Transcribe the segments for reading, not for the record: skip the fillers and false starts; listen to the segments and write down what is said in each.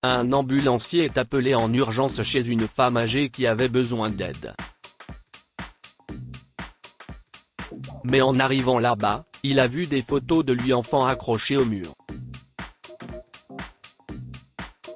Un ambulancier est appelé en urgence chez une femme âgée qui avait besoin d'aide. Mais en arrivant là-bas, il a vu des photos de lui enfant accrochées au mur.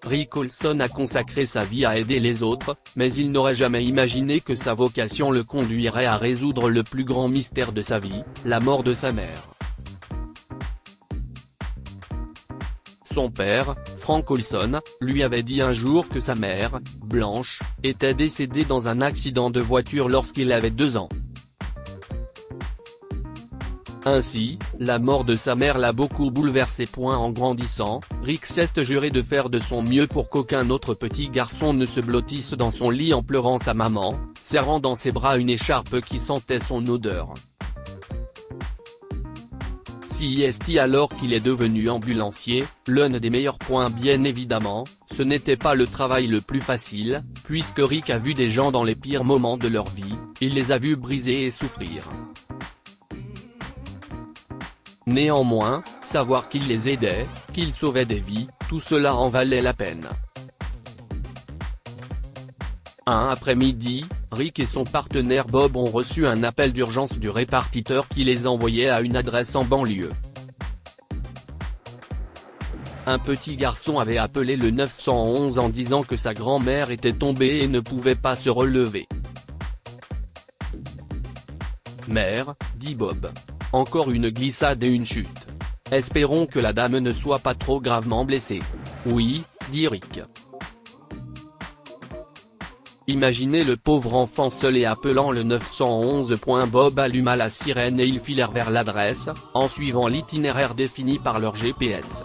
Rick Olson a consacré sa vie à aider les autres, mais il n'aurait jamais imaginé que sa vocation le conduirait à résoudre le plus grand mystère de sa vie, la mort de sa mère. Son père, Frank Olson, lui avait dit un jour que sa mère, Blanche, était décédée dans un accident de voiture lorsqu'il avait 2 ans. Ainsi, la mort de sa mère l'a beaucoup bouleversé. En grandissant, Rick s'est juré de faire de son mieux pour qu'aucun autre petit garçon ne se blottisse dans son lit en pleurant sa maman, serrant dans ses bras une écharpe qui sentait son odeur. CIST. Alors qu'il est devenu ambulancier, l'un des meilleurs points bien évidemment, ce n'était pas le travail le plus facile, puisque Rick a vu des gens dans les pires moments de leur vie, il les a vus briser et souffrir. Néanmoins, savoir qu'il les aidait, qu'il sauvait des vies, tout cela en valait la peine. Un après-midi, Rick et son partenaire Bob ont reçu un appel d'urgence du répartiteur qui les envoyait à une adresse en banlieue. Un petit garçon avait appelé le 911 en disant que sa grand-mère était tombée et ne pouvait pas se relever. « Mère, dit Bob. Encore une glissade et une chute. Espérons que la dame ne soit pas trop gravement blessée. » « Oui, dit Rick. » Imaginez le pauvre enfant seul et appelant le 911. Bob alluma la sirène et ils filèrent vers l'adresse, en suivant l'itinéraire défini par leur GPS.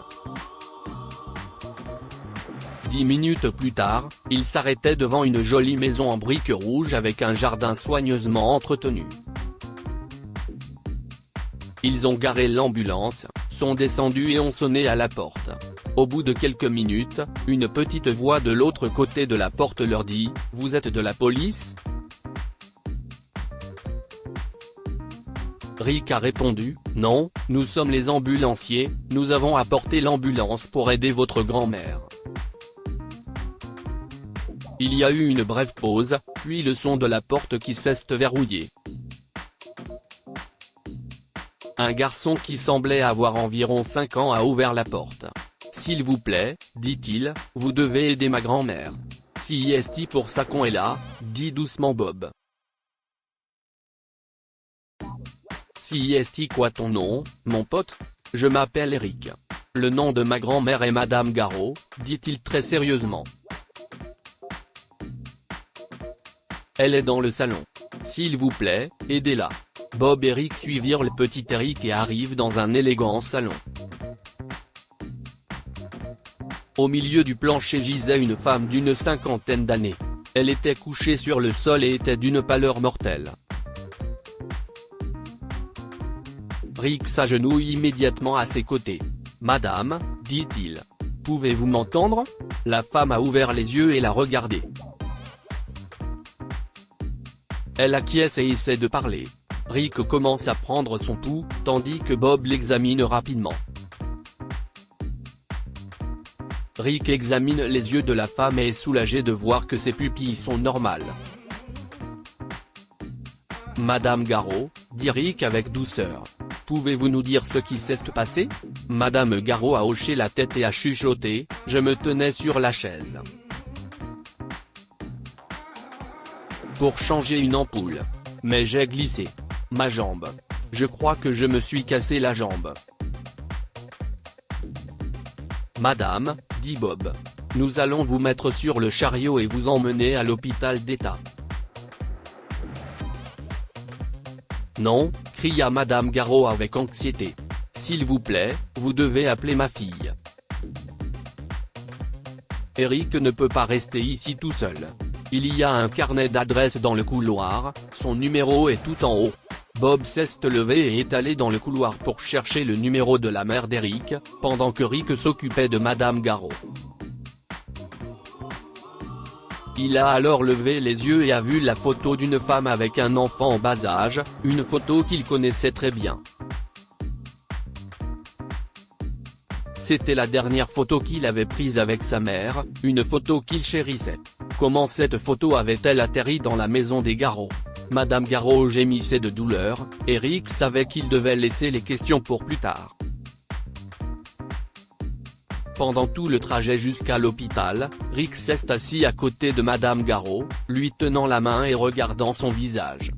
10 minutes plus tard, ils s'arrêtaient devant une jolie maison en briques rouges avec un jardin soigneusement entretenu. Ils ont garé l'ambulance, sont descendus et ont sonné à la porte. Au bout de quelques minutes, une petite voix de l'autre côté de la porte leur dit « Vous êtes de la police ?» Rick a répondu « Non, nous sommes les ambulanciers, nous avons apporté l'ambulance pour aider votre grand-mère. » Il y a eu une brève pause, puis le son de la porte qui s'est verrouillée. Un garçon qui semblait avoir environ 5 ans a ouvert la porte. « S'il vous plaît, dit-il, vous devez aider ma grand-mère. »« CIST pour ça qu'on est là, » dit doucement Bob. « CIST quoi ton nom, mon pote ? Je m'appelle Eric. Le nom de ma grand-mère est Madame Garreau, dit-il très sérieusement. Elle est dans le salon. S'il vous plaît, aidez-la. » Bob et Rick suivirent le petit Eric et arrivent dans un élégant salon. Au milieu du plancher gisait une femme d'une 50aine d'années. Elle était couchée sur le sol et était d'une pâleur mortelle. Rick s'agenouille immédiatement à ses côtés. « Madame, dit-il. Pouvez-vous m'entendre ?» La femme a ouvert les yeux et l'a regardé. Elle acquiesce et essaie de parler. Rick commence à prendre son pouls, tandis que Bob l'examine rapidement. Rick examine les yeux de la femme et est soulagé de voir que ses pupilles sont normales. « Madame Garreau, » dit Rick avec douceur. « Pouvez-vous nous dire ce qui s'est passé ?» Madame Garreau a hoché la tête et a chuchoté, « Je me tenais sur la chaise. Pour changer une ampoule. Mais j'ai glissé. Ma jambe. Je crois que je me suis cassé la jambe. » « Madame, » dit Bob. « Nous allons vous mettre sur le chariot et vous emmener à l'hôpital d'État. » « Non, » cria Madame Garreau avec anxiété. « S'il vous plaît, vous devez appeler ma fille. Eric ne peut pas rester ici tout seul. Il y a un carnet d'adresses dans le couloir, son numéro est tout en haut. » Bob s'est levé et est allé dans le couloir pour chercher le numéro de la mère d'Eric, pendant que Rick s'occupait de Madame Garreau. Il a alors levé les yeux et a vu la photo d'une femme avec un enfant en bas âge, une photo qu'il connaissait très bien. C'était la dernière photo qu'il avait prise avec sa mère, une photo qu'il chérissait. Comment cette photo avait-elle atterri dans la maison des Garreau? Madame Garreau gémissait de douleur, et Rick savait qu'il devait laisser les questions pour plus tard. Pendant tout le trajet jusqu'à l'hôpital, Rick s'est assis à côté de Madame Garreau, lui tenant la main et regardant son visage.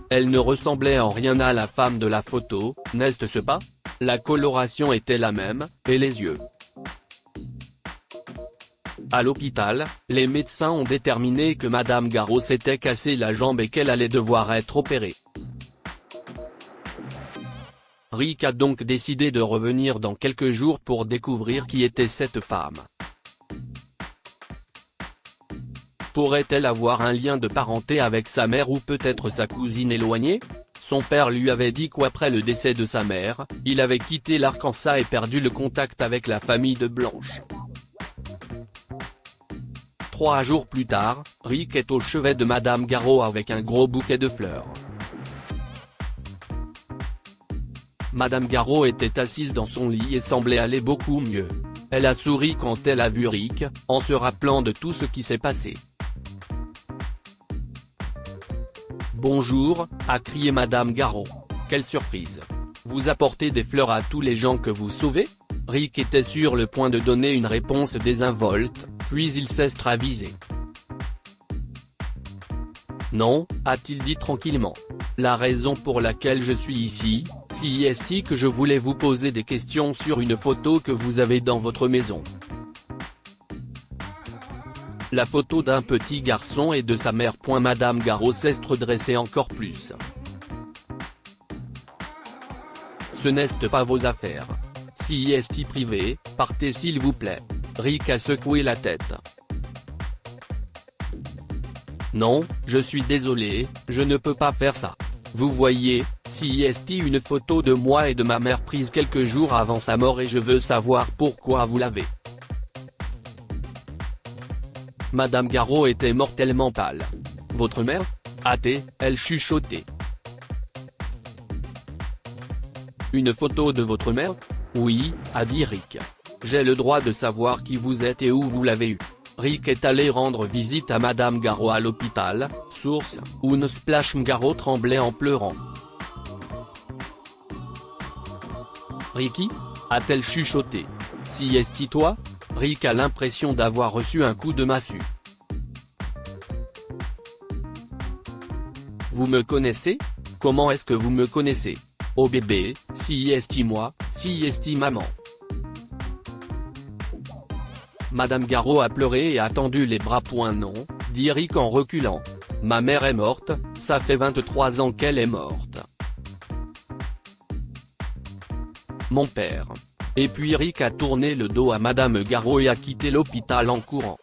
Elle ne ressemblait en rien à la femme de la photo, n'est-ce pas? La coloration était la même, et les yeux. À l'hôpital, les médecins ont déterminé que Madame Garreau s'était cassé la jambe et qu'elle allait devoir être opérée. Rick a donc décidé de revenir dans quelques jours pour découvrir qui était cette femme. Pourrait-elle avoir un lien de parenté avec sa mère ou peut-être sa cousine éloignée? Son père lui avait dit qu'après le décès de sa mère, il avait quitté l'Arkansas et perdu le contact avec la famille de Blanche. 3 jours plus tard, Rick est au chevet de Madame Garreau avec un gros bouquet de fleurs. Madame Garreau était assise dans son lit et semblait aller beaucoup mieux. Elle a souri quand elle a vu Rick, en se rappelant de tout ce qui s'est passé. « Bonjour », a crié Madame Garreau. « Quelle surprise. Vous apportez des fleurs à tous les gens que vous sauvez ?» Rick était sur le point de donner une réponse désinvolte, puis il s'est ravisé. « Non », a-t-il dit tranquillement. « La raison pour laquelle je suis ici, c'est que je voulais vous poser des questions sur une photo que vous avez dans votre maison. » La photo d'un petit garçon et de sa mère. Madame Garreau s'est redressée encore plus. « Ce n'est pas vos affaires. Si est privé, partez s'il vous plaît. » Rick a secoué la tête. « Non, je suis désolé, je ne peux pas faire ça. Vous voyez, si est une photo de moi et de ma mère prise quelques jours avant sa mort et je veux savoir pourquoi vous l'avez. » Madame Garreau était mortellement pâle. « Votre mère ? » a-t-elle chuchoté. « Une photo de votre mère ? Oui, a dit Rick. J'ai le droit de savoir qui vous êtes et où vous l'avez eue. » Rick est allé rendre visite à Madame Garreau à l'hôpital, source, une Splash Garreau tremblait en pleurant. « Ricky ?» a-t-elle chuchoté. « Si est toi ?» Rick a l'impression d'avoir reçu un coup de massue. « Vous me connaissez ? Comment est-ce que vous me connaissez ? Oh bébé, si est moi, si est maman. » Madame Garreau a pleuré et a tendu les bras. Non, dit Rick en reculant. Ma mère est morte, ça fait 23 ans qu'elle est morte. Mon père. Et puis Rick a tourné le dos à Madame Garreau et a quitté l'hôpital en courant.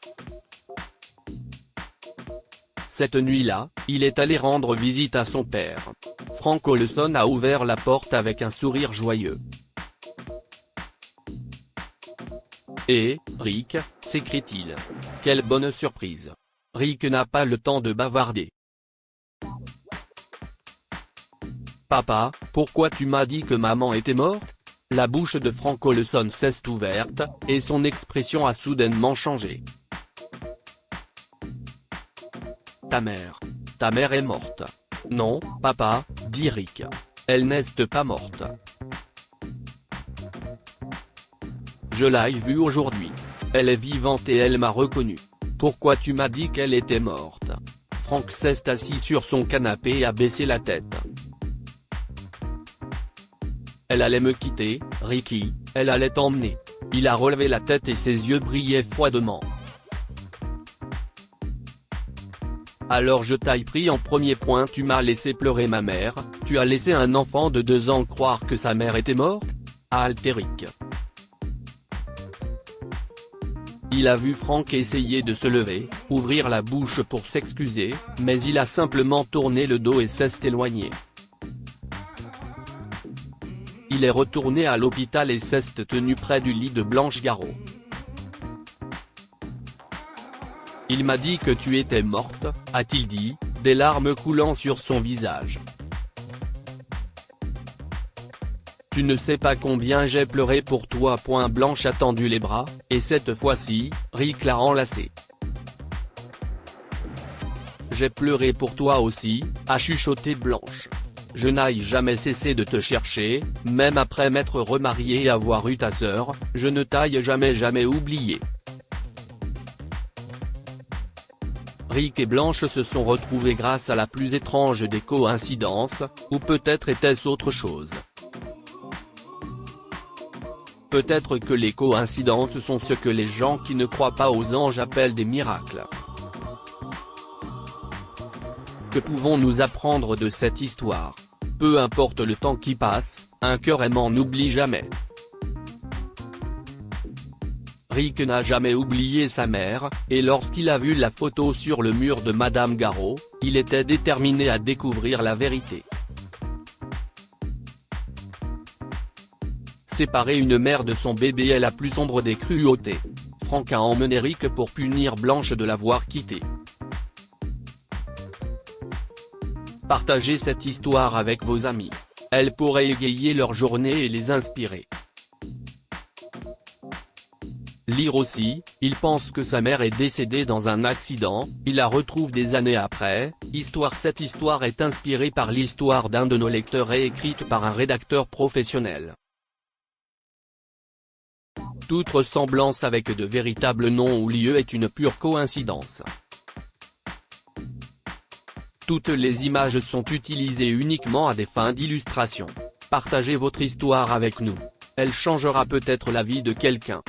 Cette nuit-là, il est allé rendre visite à son père. Frank Olson a ouvert la porte avec un sourire joyeux. « Eh, Rick » s'écrie-t-il. « Quelle bonne surprise !» Rick n'a pas le temps de bavarder. « Papa, pourquoi tu m'as dit que maman était morte ?» La bouche de Frank Olson s'est ouverte, et son expression a soudainement changé. « Ta mère est morte. »« Non, papa, » dit Rick. « Elle n'est pas morte. » Je l'ai vue aujourd'hui. Elle est vivante et elle m'a reconnu. Pourquoi tu m'as dit qu'elle était morte ? Frank s'est assis sur son canapé et a baissé la tête. Elle allait me quitter, Ricky, elle allait t'emmener. Il a relevé la tête et ses yeux brillaient froidement. Alors je t'ai pris en premier point. Tu m'as laissé pleurer ma mère, tu as laissé un enfant de 2 ans croire que sa mère était morte ? A halté Rick. Il a vu Frank essayer de se lever, ouvrir la bouche pour s'excuser, mais il a simplement tourné le dos et s'est éloigné. Il est retourné à l'hôpital et s'est tenu près du lit de Blanche Garreau. « Il m'a dit que tu étais morte », a-t-il dit, des larmes coulant sur son visage. Tu ne sais pas combien j'ai pleuré pour toi. Blanche a tendu les bras, et cette fois-ci, Rick l'a enlacé. J'ai pleuré pour toi aussi, a chuchoté Blanche. Je n'ai jamais cessé de te chercher, même après m'être remarié et avoir eu ta sœur, je ne t'ai jamais oublié. Rick et Blanche se sont retrouvés grâce à la plus étrange des coïncidences, ou peut-être était-ce autre chose. Peut-être que les coïncidences sont ce que les gens qui ne croient pas aux anges appellent des miracles. Que pouvons-nous apprendre de cette histoire? Peu importe le temps qui passe, un cœur aimant n'oublie jamais. Rick n'a jamais oublié sa mère, et lorsqu'il a vu la photo sur le mur de Madame Garot, il était déterminé à découvrir la vérité. Séparer une mère de son bébé est la plus sombre des cruautés. Frank a emmené Rick pour punir Blanche de l'avoir quitté. Partagez cette histoire avec vos amis. Elle pourrait égayer leur journée et les inspirer. Lire aussi, il pense que sa mère est décédée dans un accident, il la retrouve des années après. Cette histoire est inspirée par l'histoire d'un de nos lecteurs et écrite par un rédacteur professionnel. Toute ressemblance avec de véritables noms ou lieux est une pure coïncidence. Toutes les images sont utilisées uniquement à des fins d'illustration. Partagez votre histoire avec nous. Elle changera peut-être la vie de quelqu'un.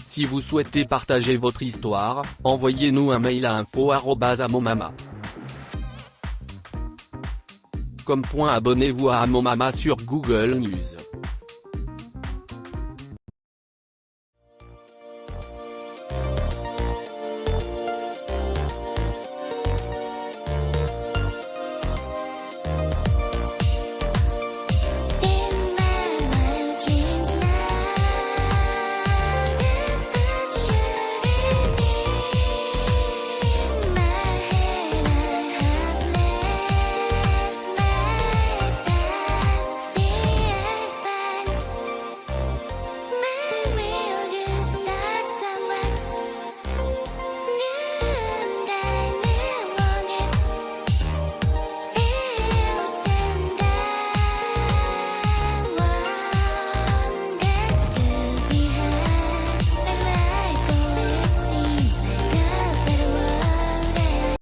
Si vous souhaitez partager votre histoire, envoyez-nous un mail à info@amomama.com. Abonnez-vous à Amomama sur Google News.